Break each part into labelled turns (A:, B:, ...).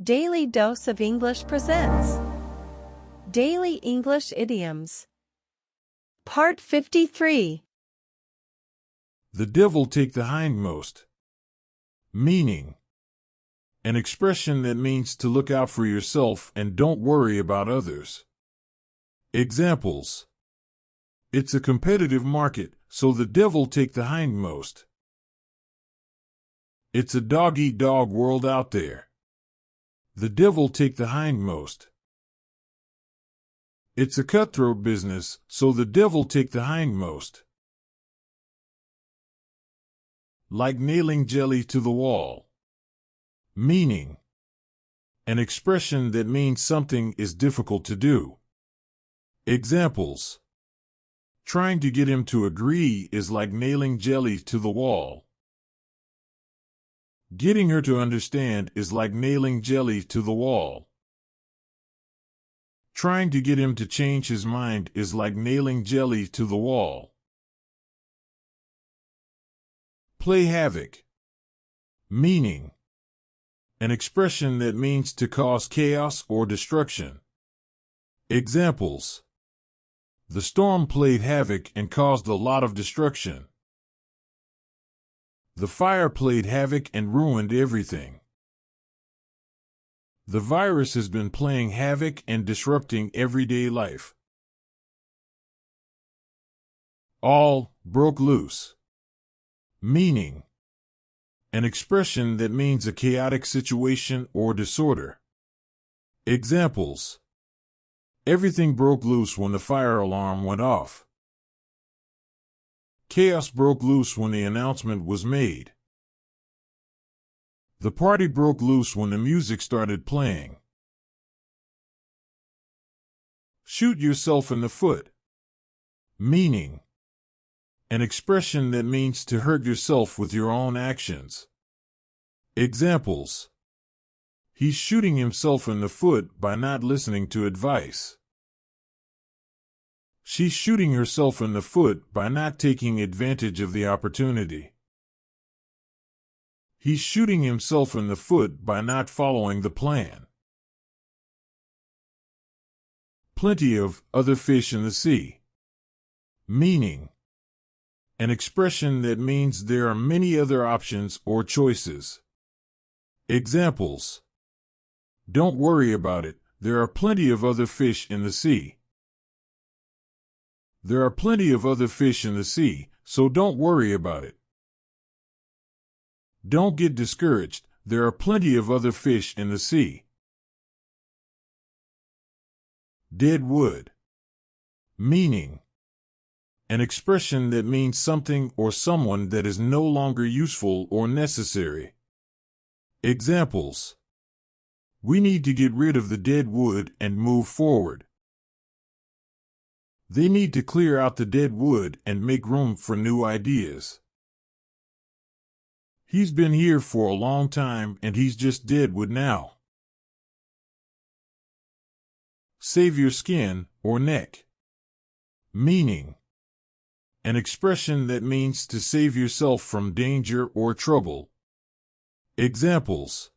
A: Daily Dose of English presents Daily English Idioms. Part 53.
B: The devil take the hindmost. Meaning: an expression that means to look out for yourself and don't worry about others. Examples: it's a competitive market, so the devil take the hindmost. It's a dog-eat-dog world out there. The devil take the hindmost. It's a cutthroat business, so the devil take the hindmost. Like nailing jelly to the wall. Meaning: an expression that means something is difficult to do. Examples: trying to get him to agree is like nailing jelly to the wall. Getting her to understand is like nailing jelly to the wall. Trying to get him to change his mind is like nailing jelly to the wall. Play havoc. Meaning: an expression that means to cause chaos or destruction. Examples: the storm played havoc and caused a lot of destruction. The fire played havoc and ruined everything. The virus has been playing havoc and disrupting everyday life. All broke loose. Meaning: an expression that means a chaotic situation or disorder. Examples: everything broke loose when the fire alarm went off. Chaos broke loose when the announcement was made. The party broke loose when the music started playing. Shoot yourself in the foot. Meaning: an expression that means to hurt yourself with your own actions. Examples: he's shooting himself in the foot by not listening to advice. She's shooting herself in the foot by not taking advantage of the opportunity. He's shooting himself in the foot by not following the plan. Plenty of other fish in the sea. Meaning: an expression that means there are many other options or choices. Examples: don't worry about it, there are plenty of other fish in the sea. There are plenty of other fish in the sea, so don't worry about it. Don't get discouraged, there are plenty of other fish in the sea. Dead wood. Meaning: an expression that means something or someone that is no longer useful or necessary. Examples: we need to get rid of the dead wood and move forward. They need to clear out the dead wood and make room for new ideas. He's been here for a long time and he's just dead wood now. Save your skin or neck. Meaning: an expression that means to save yourself from danger or trouble. Examples: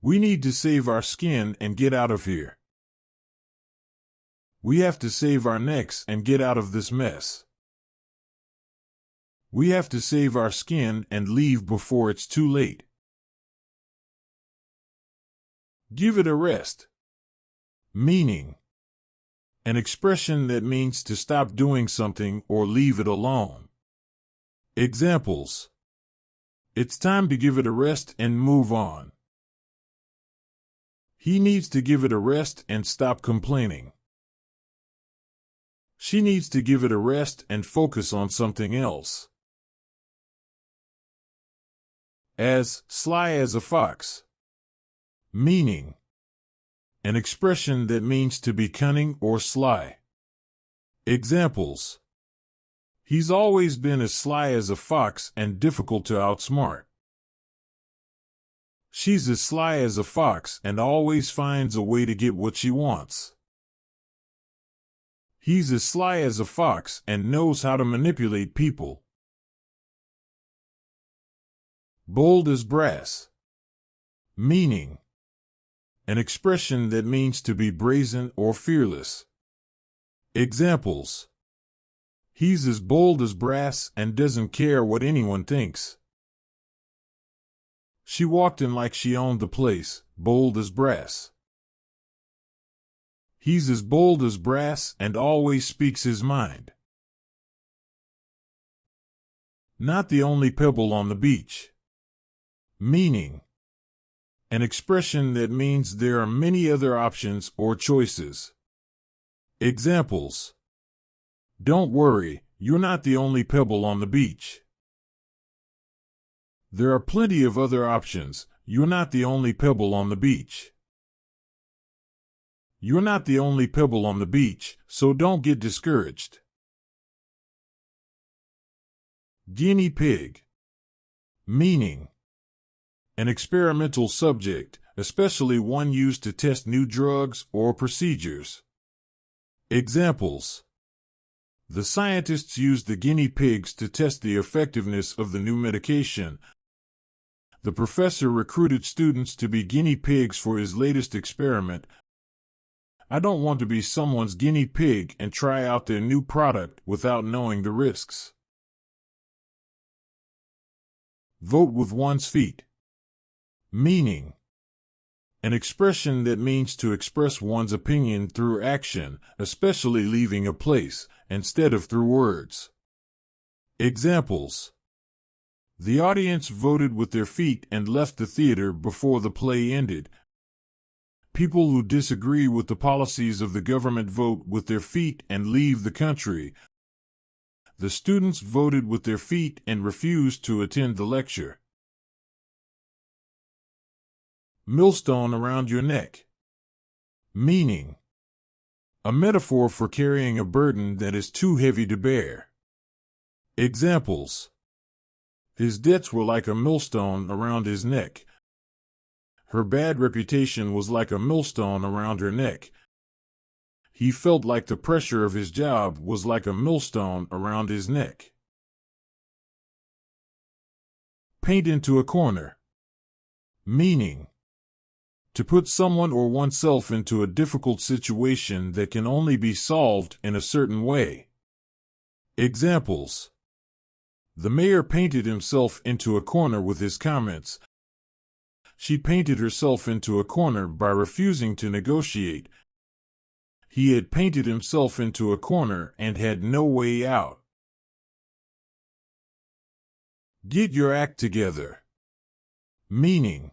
B: we need to save our skin and get out of here. We have to save our necks and get out of this mess. We have to save our skin and leave before it's too late. Give it a rest. Meaning: an expression that means to stop doing something or leave it alone. Examples: it's time to give it a rest and move on. He needs to give it a rest and stop complaining. She needs to give it a rest and focus on something else. As sly as a fox. Meaning: an expression that means to be cunning or sly. Examples: he's always been as sly as a fox and difficult to outsmart. She's as sly as a fox and always finds a way to get what she wants. He's as sly as a fox and knows how to manipulate people. Bold as brass. Meaning: an expression that means to be brazen or fearless. Examples: he's as bold as brass and doesn't care what anyone thinks. She walked in like she owned the place, bold as brass. He's as bold as brass and always speaks his mind. Not the only pebble on the beach. Meaning: an expression that means there are many other options or choices. Examples: don't worry, you're not the only pebble on the beach. There are plenty of other options, you're not the only pebble on the beach. You're not the only pebble on the beach, so don't get discouraged. Guinea pig. Meaning: an experimental subject, especially one used to test new drugs or procedures. Examples: the scientists used the guinea pigs to test the effectiveness of the new medication. The professor recruited students to be guinea pigs for his latest experiment. I don't want to be someone's guinea pig and try out their new product without knowing the risks. Vote with one's feet. Meaning: an expression that means to express one's opinion through action, especially leaving a place, instead of through words. Examples: the audience voted with their feet and left the theater before the play ended. People who disagree with the policies of the government vote with their feet and leave the country. The students voted with their feet and refused to attend the lecture. Millstone around your neck. Meaning: a metaphor for carrying a burden that is too heavy to bear. Examples: his debts were like a millstone around his neck. Her bad reputation was like a millstone around her neck. He felt like the pressure of his job was like a millstone around his neck. Paint into a corner. Meaning: to put someone or oneself into a difficult situation that can only be solved in a certain way. Examples: the mayor painted himself into a corner with his comments. She painted herself into a corner by refusing to negotiate. He had painted himself into a corner and had no way out. Get your act together. Meaning: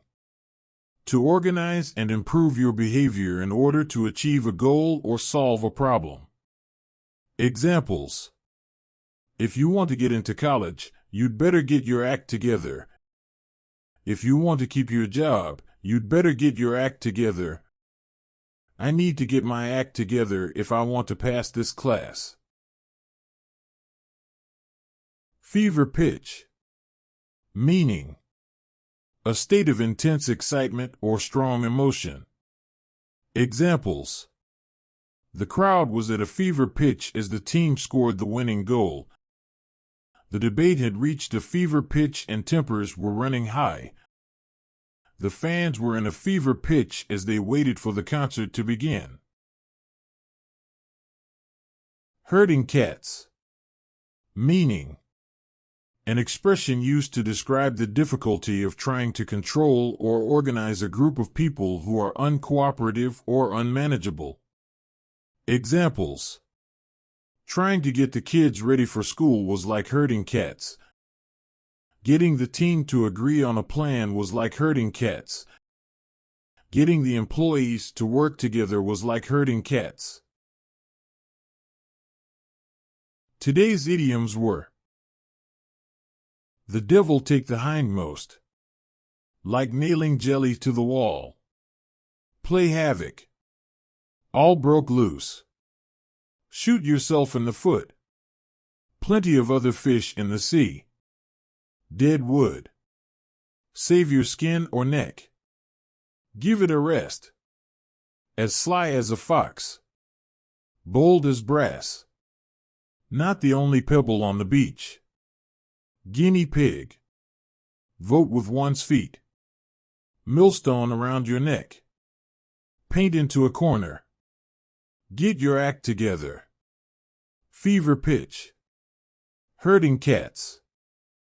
B: to organize and improve your behavior in order to achieve a goal or solve a problem. Examples: if you want to get into college, you'd better get your act together. If you want to keep your job, you'd better get your act together. I need to get my act together if I want to pass this class. Fever pitch. Meaning: a state of intense excitement or strong emotion. Examples: the crowd was at a fever pitch as the team scored the winning goal. The debate had reached a fever pitch and tempers were running high. The fans were in a fever pitch as they waited for the concert to begin. Herding cats. Meaning: an expression used to describe the difficulty of trying to control or organize a group of people who are uncooperative or unmanageable. Examples: trying to get the kids ready for school was like herding cats. Getting the team to agree on a plan was like herding cats. Getting the employees to work together was like herding cats. Today's idioms were: the devil take the hindmost. Like nailing jelly to the wall. Play havoc. All broke loose. Shoot yourself in the foot. Plenty of other fish in the sea. Dead wood. Save your skin or neck. Give it a rest. As sly as a fox. Bold as brass. Not the only pebble on the beach. Guinea pig. Vote with one's feet. Millstone around your neck. Paint into a corner. Get your act together. Fever pitch. Herding cats.